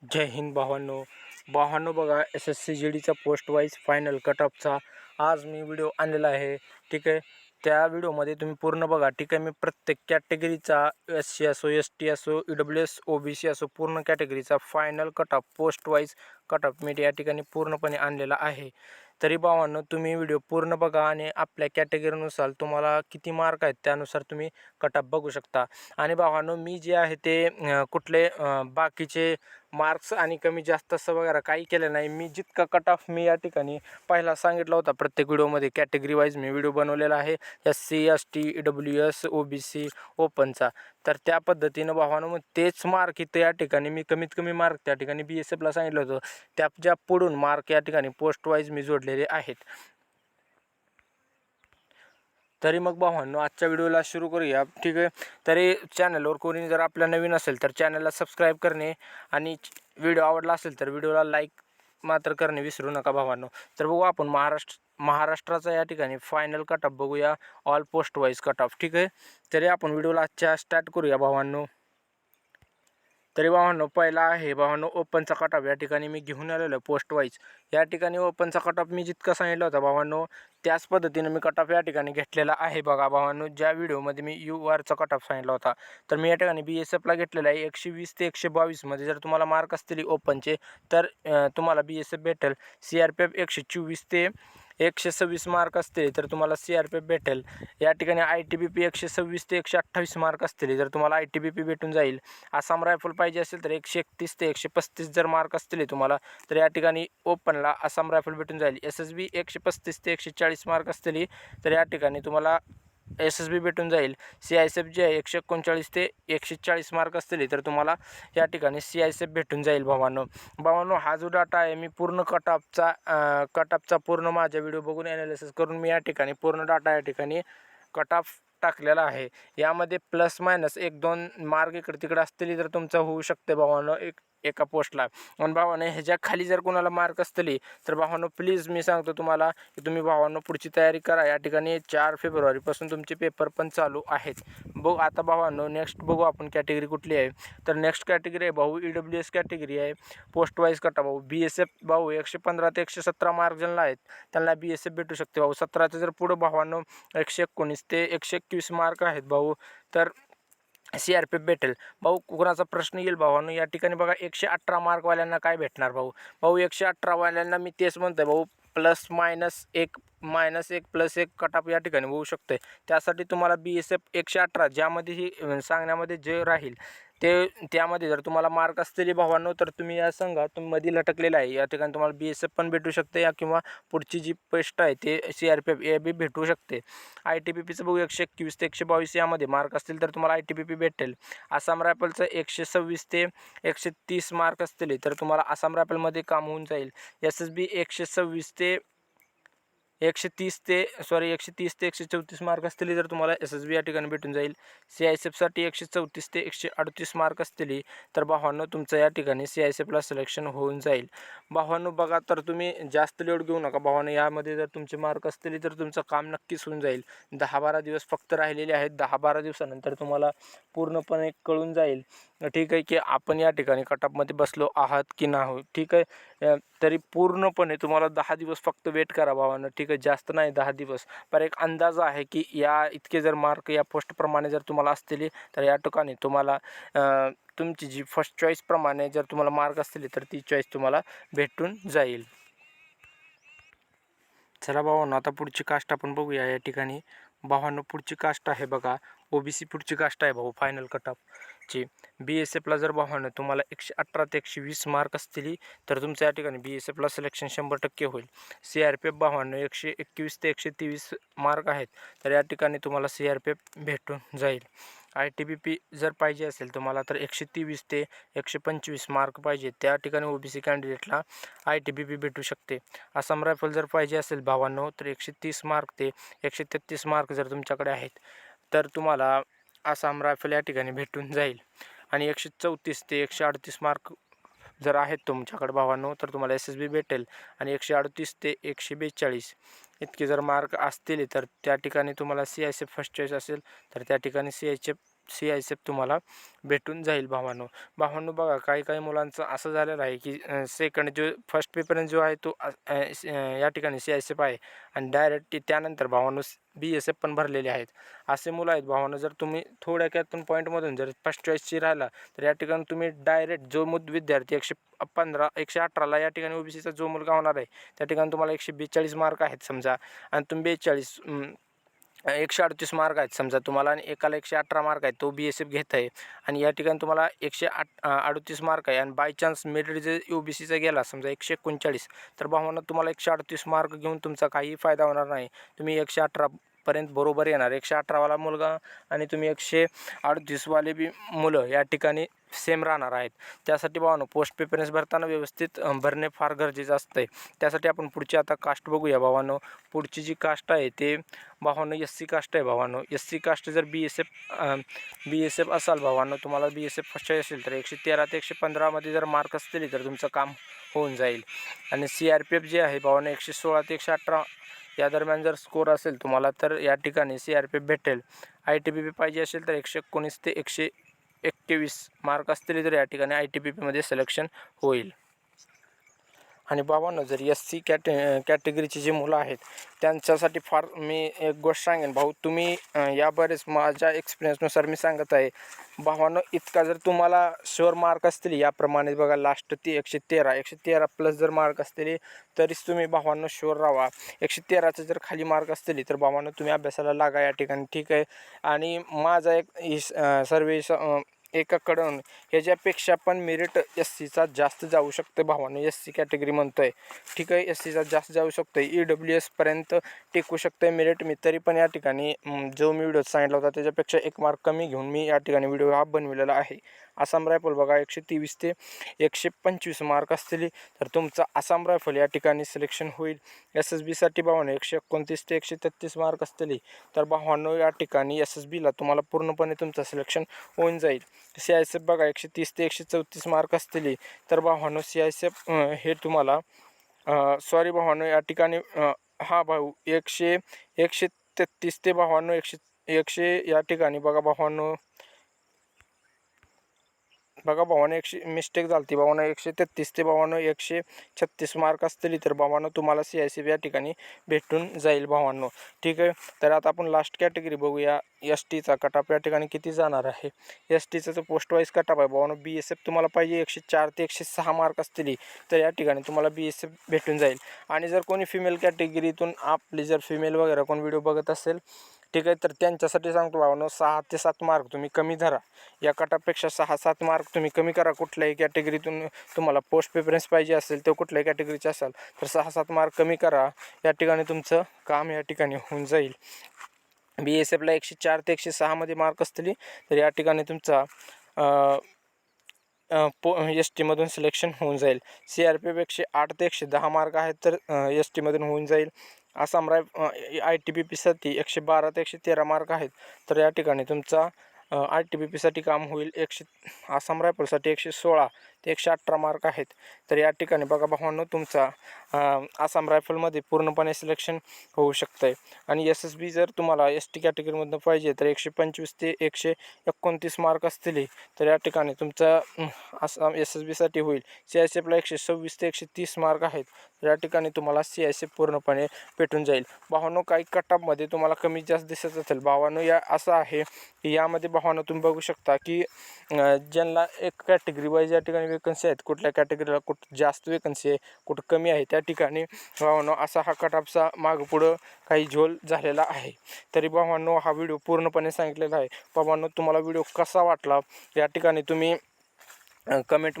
जय हिंद भावांनो बघा SSC GDचा पोस्ट वाईज फायनल कट ऑफचा आज मी व्हिडिओ आणलेला आहे. ठीक आहे, त्या व्हिडिओमध्ये तुम्ही पूर्ण बघा. ठीक आहे, मी प्रत्येक कॅटेगरीचा SC असो ST असो EWS OBC असो पूर्ण कॅटेगरीचा final cut off post wise cut off मी या ठिकाणी पूर्णपणे आणलेला आहे. तरी भावांनो तुम्ही व्हिडिओ पूर्ण बघा आणि आपल्या कॅटेगरीनुसार तुम्हाला किती मार्क आहेत त्यानुसार तुम्ही कट ऑफ बघू शकता. आणि भावांनो मी जे आहे ते कुठले बाकीचे मार्क्स आणि कमी जास्त असं वगैरे काही केलं नाही. मी जितका कट ऑफ मी या ठिकाणी पहिला सांगितला होता प्रत्येक व्हिडिओमध्ये कॅटेगरी वाईज मी व्हिडिओ बनवलेला आहे SC ST EWS OBC ओपनचा. तर त्या पद्धतीनं भावांनो मग तेच मार्क इथं या ठिकाणी मी कमीत कमी मार्क त्या ठिकाणी BSFला सांगितलं होतं. त्याच्या पुढून मार्क या ठिकाणी पोस्ट वाईज मी जोडलेले आहेत. तरी मग भावांनो आजच्या व्हिडिओला सुरू करूया. ठीक आहे, तरी चॅनलवर कोणी जर आपल्या नवीन असेल तर चॅनलला सबस्क्राईब करणे आणि व्हिडिओ आवडला असेल तर व्हिडिओला लाईक मात्र करणे विसरू नका भावांनो. तर बघू आपण महाराष्ट्राचा या ठिकाणी फायनल कट ऑफ बघूया, all post wise cut of. ठीक आहे, तरी आपण व्हिडिओला आजच्या स्टार्ट करूया भावांनो. तरी भावांनो पहिला आहे भावांनो ओपनचा कट ऑफ. या ठिकाणी मी घेऊन आलेलो पोस्ट वाईज. या ठिकाणी ओपनचा कट ऑफ मी जितका सांगितलं होता भावांनो त्याच पद्धतीने मी कट ऑफ या ठिकाणी घेतलेला आहे. बघा भावांनो, ज्या व्हिडिओमध्ये मी URचा कट ऑफ सांगितला होता तर मी या ठिकाणी BSFला घेतलेला आहे 120 ते 122 मध्ये. जर तुम्हाला मार्क असतील ओपनचे तर तुम्हाला BSF भेटेल. CRPF 124 ते 126 मार्क असतील तर तुम्हाला CRPF भेटेल. या ठिकाणी ITBP 126 ते 128 मार्क असतील तर तुम्हाला ITBP भेटून जाईल. आसाम रायफल पाहिजे असेल तर 131 ते 135 जर मार्क असतील तुम्हाला तर या ठिकाणी ओपनला आसाम रायफल भेटून जाईल. SSB 135 ते 140 मार्क असतील तर या ठिकाणी तुम्हाला SSB भेटून जाईल. CISF जे आहे 139 ते 140 मार्क असतील तर तुम्हाला या ठिकाणी CISF भेटून जाईल. भावांनो हा जो डाटा आहे मी पूर्ण कट ऑफचा पूर्ण माझ्या व्हिडिओ बघून ॲनालिसिस करून मी या ठिकाणी पूर्ण डाटा या ठिकाणी कट ऑफ टाकलेला आहे. यामध्ये प्लस मायनस 1-2 मार्क इकडे तिकडे असतील तर तुमचं होऊ शकते भावांनो एका पोस्टला. आणि भावांनो ह्याच्या खाली जर कोणाला मार्क असतील तर भावांनो प्लीज मी सांगतो तुम्हाला की तुम्ही भावांनो पुढची तयारी करा. या ठिकाणी 4 फेब्रुवारीपासून तुमचे पेपर पण चालू आहेत. बघू आता भावांनो नेक्स्ट बघू आपण कॅटेगरी कुठली आहे. तर नेक्स्ट कॅटेगरी आहे भाऊ EWS कॅटेगरी आहे. पोस्ट वाईज कटा भाऊ BSF भाऊ 115 ते 117 मार्क ज्यांना आहेत त्यांना BSF भेटू शकते भाऊ. 17चं जर पुढं भावांनो 119 ते 121 मार्क आहेत भाऊ तर CRPF भेटेल भाऊ. कुणाचा प्रश्न येईल भावांनो या ठिकाणी बघा 118 मार्कवाल्यांना काय भेटणार भाऊ 118 वाल्यांना मी तेच म्हणतोय भाऊ प्लस मायनस एक प्लस एक कट ऑफ या ठिकाणी होऊ शकते. त्यासाठी तुम्हाला BSF 118 ज्यामध्ये ही सांगण्यामध्ये जे राहील त्यामध्ये जर तुम्हाला मार्क असतील भावांनो तर तुम्ही या संघात मध्ये लटकलेला आहे. या ठिकाणी तुम्हाला BSF पण भेटू शकते या किंवा पुढची जी पोस्ट आहे ते CRPF हे बी भेटू शकते. ITBPचं बघू 121 ते 122 यामध्ये मार्क असतील तर तुम्हाला ITBP भेटेल. आसाम रायफलचं 126 ते 130 मार्क असतील तर तुम्हाला आसाम रायफलमध्ये काम होऊन जाईल. SSB 130 ते 130 ते 134 मार्क असतील तर तुम्हाला SSB या ठिकाणी भेटून जाईल. CISFसाठी 134 ते 138 मार्क असतील तर भावांनो तुमचं या ठिकाणी CISFला सिलेक्शन होऊन जाईल. भावांनो बघा तर तुम्ही जास्त लोड घेऊ नका भावांनो. यामध्ये जर तुमचे मार्क असतील तर तुमचं काम नक्कीच होऊन जाईल. 10-12 दिवस फक्त राहिलेले आहेत. 10-12 दिवसानंतर तुम्हाला पूर्णपणे कळून जाईल ठीक आहे की आपण या ठिकाणी कट ऑफमध्ये बसलो आहात की नाही. ठीक आहे, तरी पूर्णपणे तुम्हाला 10 दिवस फक्त वेट करा भावांनो. ठीक आहे, जास्त नाही 10 दिवस. पर एक अंदाज आहे की या इतके जर मार्क या पोस्टप्रमाणे जर तुम्हाला असतील तर या ठिकाणी तुम्हाला तुमची जी फर्स्ट चॉईसप्रमाणे जर तुम्हाला मार्क असतील तर ती चॉईस तुम्हाला भेटून जाईल. चला भावांनो आता पुढची कास्ट आपण बघूया. या ठिकाणी भावांनो पुढची कास्ट आहे बघा OBC पुढची कास्ट आहे भाऊ फायनल कट ऑफची. BSFला जर भावांनो तुम्हाला 118 ते 120 मार्क असतील तर तुमचं या ठिकाणी BSFला सिलेक्शन 100% होईल. CRPF भावांनो 121 ते 123 मार्क आहेत तर या ठिकाणी तुम्हाला CRPF भेटून जाईल. ITBP जर पाहिजे असेल तुम्हाला तर 123 ते 125 मार्क पाहिजे त्या ठिकाणी OBC कॅन्डिडेटला ITBP भेटू शकते. आसाम रायफल जर पाहिजे असेल भावांनो तर 130 मार्क ते 133 मार्क जर तुमच्याकडे आहेत तर तुम्हाला आसाम रायफल या ठिकाणी भेटून जाईल. आणि 134 ते 138 मार्क जर आहेत तुमच्याकडे भावांनो तर तुम्हाला SSB भेटेल. आणि 138 ते 142 इतके जर मार्क असतील तर त्या ठिकाणी तुम्हाला CISF फर्स्ट चॉईस असेल तर त्या ठिकाणी CISF CISF तुम्हाला भेटून जाईल भावांनो. भावांनो बघा काही मुलांचं असं झालेलं आहे की सेकंड जो फर्स्ट प्रेफरन्स जो आहे तो या ठिकाणी CISF आहे आणि डायरेक्ट त्यानंतर भावांनो BSF पण भरलेले आहेत. असे मुलं आहेत भावांनो. जर तुम्ही थोड्यातून पॉईंटमधून जर फर्स्ट चॉईसची राहिला तर या ठिकाणी तुम्ही डायरेक्ट जो विद्यार्थी 115 118ला या ठिकाणी OBCचा जो मुलगा होणार आहे त्या ठिकाणी तुम्हाला 142 मार्क आहेत समजा आणि तुम्ही 138 मार्क आहेत समजा तुम्हाला आणि एकाला 118 मार्क आहेत, तो BSF घेत आहे आणि या ठिकाणी तुम्हाला 138 मार्क आहे आणि बाय चान्स मेरिट जर OBCचा गेला समजा 139 तर भावांनो तुम्हाला 138 मार्क घेऊन तुमचा काही फायदा होणार नाही. तुम्ही 118 पर्यंत बरोबर येणार. 118वाला मुलगा आणि तुम्ही 138 वाले बी मुलं या ठिकाणी सेम राहणार आहेत. त्यासाठी भावांनो पोस्ट प्रेफरन्स भरताना व्यवस्थित भरणे फार गरजेचं असतं. त्यासाठी आपण पुढची आता कास्ट बघूया भावांनो. पुढची जी कास्ट आहे ते भावांनो SC कास्ट आहे भावांनो. SC कास्ट जर BSF असाल भावांनो, तुम्हाला BSF फर्स्ट असेल तर 113 ते 115मध्ये जर मार्क असतील तर तुमचं काम होऊन जाईल. आणि CRPF जे आहे भावांनो 116 ते 118 या दरम्यान जर स्कोर असेल तुम्हाला तर या ठिकाणी CRPF भेटेल. ITBP पाहिजे असेल तर 119 ते 121 मार्क असतील तर या ठिकाणी ITBPमध्ये सिलेक्शन होईल. आणि भावांनो जर SC कॅटेगरीची जी मुलं आहेत त्यांच्यासाठी फार मी एक गोष्ट सांगेन भाऊ, तुम्ही या बरेच माझ्या एक्सपिरियन्सनुसार मी सांगत आहे भावांनो, इतका जर तुम्हाला शुअर मार्क असतील याप्रमाणे बघा लास्ट ती 113 प्लस जर मार्क असतील तरीच तुम्ही भावांनो शुअर राहा. 113चे जर खाली मार्क असतील तर भावांनो तुम्ही अभ्यासाला लागा या ठिकाणी, ठीक आहे. आणि माझा एक सर्वे एकाकडून ह्याच्यापेक्षा पण मेरिट SCचा जास्त जाऊ शकते भावांनो. SC कॅटेगरी म्हणतोय, ठीक आहे. SCचा जास्त जाऊ शकतो. EWS पर्यंत टिकू शकते मेरिट. मी तरी पण या ठिकाणी जो मी व्हिडिओ सांगितला होता त्याच्यापेक्षा 1 मार्क कमी घेऊन मी या ठिकाणी व्हिडिओ हा बनविलेला आहे. आसाम रायफल बघा 123 ते 125 मार्क असतील तर तुमचा आसाम रायफल या ठिकाणी सिलेक्शन होईल. SSBसाठी भावांनो 129 ते 133 मार्क असतील तर भावांनो या ठिकाणी SSBला तुम्हाला पूर्णपणे तुमचं सिलेक्शन होऊन जाईल. CISF बघा 130 ते 134 मार्क असतील तर भावांनो CISF हे तुम्हाला सॉरी भावांनो या ठिकाणी हा भाऊ 133 ते भावांनो 100 या ठिकाणी बघा भावांनो मिस्टेक झाली भावांनो. 133 ते भावांनो 136 मार्क असतील तर भावांनो तुम्हाला CISF या ठिकाणी भेटून जाईल भावांनो, ठीक आहे. तर आता आपण लास्ट कॅटेगरी बघूया. STचा कटअप या ठिकाणी किती जाणार आहे. STचा जो पोस्ट वाईज कटअप आहे भावांनो, BSF तुम्हाला पाहिजे 104 ते 106 मार्क असतील तर या ठिकाणी तुम्हाला BSF भेटून जाईल. आणि जर कोणी फिमेल कॅटेगरीतून आपली जर फिमेल वगैरे कोण व्हिडिओ बघत असेल, ठीक आहे, तर त्यांच्यासाठी सांगतो भावांनो 6 ते 7 मार्क तुम्ही कमी धरा. या कटापेक्षा 6-7 मार्क तुम्ही कमी करा. कुठल्याही कॅटेगरीतून तुम्हाला पोस्ट प्रेफरन्स पाहिजे असेल तर कुठल्याही कॅटेगरीचे असाल तर 6-7 मार्क कमी करा. या ठिकाणी तुमचं काम या ठिकाणी होऊन जाईल. BSFला 104 ते 106मध्ये मार्क असतील तर या ठिकाणी तुमचा STमधून सिलेक्शन होऊन जाईल. CRPF 108 ते 110 मार्क आहेत तर STमधून होऊन जाईल. आसाम ITBPसाठी 112 ते 113 मार्क आहेत तर या ठिकाणी तुमचा ITBPसाठी काम होईल. आसाम रायफलसाठी 116 ते 118 मार्क आहेत तर या ठिकाणी बघा भावांनो तुमचा आसाम रायफलमध्ये पूर्णपणे सिलेक्शन होऊ शकतं आहे. आणि SSB जर तुम्हाला ST कॅटेगरीमधून पाहिजे तर 125 ते 129 मार्क असतील तर या ठिकाणी तुमचा आसाम SSBसाठी होईल. CISFला 126 ते 130 मार्क आहेत तर या ठिकाणी तुम्हाला CISF पूर्णपणे भेटून जाईल. भावांनो काही कटअपमध्ये तुम्हाला कमी जास्त दिसत असेल भावांनो, या असं आहे की यामध्ये भावांनो तुम्ही बघू शकता की ज्यांना एक कॅटेगरी वाईज या ठिकाणी वेकन्सी आहेत, कुठल्या कॅटेगरीला कुठं जास्त वेकन्सी आहे कुठं कमी आहे त्या ठिकाणी भावांनो असा हा कटअपचा मागं पुढं काही झोल झालेला आहे. तरी भावांनो हा व्हिडिओ पूर्णपणे सांगितलेला आहे. भावांनो तुम्हाला व्हिडिओ कसा वाटला या ठिकाणी तुम्ही कमेंट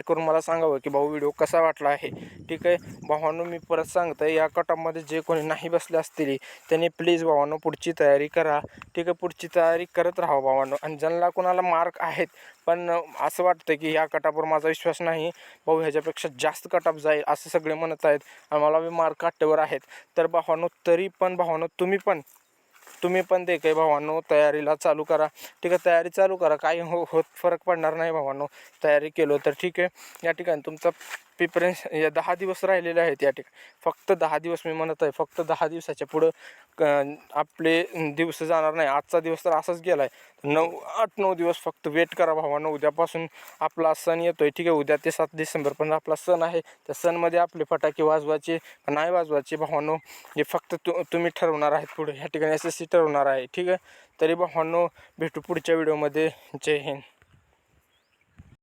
करून मला सांगावं की भाऊ व्हिडिओ कसा वाटला आहे, ठीक आहे. भावांनो मी परत सांगतो या कटअपमध्ये जे कोणी नाही बसले असतील त्यांनी प्लीज भावांनो पुढची तयारी करा, ठीक आहे. पुढची तयारी करत राहा भावांनो. आणि ज्यांना कोणाला मार्क आहेत पण असं वाटतं की या कटअपवर माझा विश्वास नाही भाऊ, ह्याच्यापेक्षा जास्त कटअप जाईल असं सगळे म्हणत आहेत आणि मला बी मार्क 8वर आहेत तर भावांनो तरी पण भावांनो तुम्ही पण ते काही भावांनो तयारीला चालू करा, ठीक आहे. तयारी चालू करा, काही होत फरक पडणार नाही भावांनो तयारी केलो तर, ठीक आहे. या ठिकाणी तुमचा प्रिफरन्स या 10 दिवस राहिलेले आहेत या ठिकाणी. फक्त 10 दिवस मी म्हणत आहे, फक्त 10 दिवसाच्या पुढं आपले दिवस जाणार नाही. आजचा दिवस तर असाच गेला आहे. 8-9 दिवस फक्त वेट करा भावांनो. उद्यापासून आपला सण येतोय, ठीक आहे. उद्या ते 7 डिसेंबर पण आपला सण आहे. त्या सणमध्ये आपले फटाके वाजवायचे नाही वाजवायचे भावांनो, हे फक्त तुम्ही ठरवणार आहेत पुढे. ह्या ठिकाणी SSC ठरवणार आहे, ठीक आहे. तरी भावांनो भेटू पुढच्या व्हिडिओमध्ये. जय हिंद.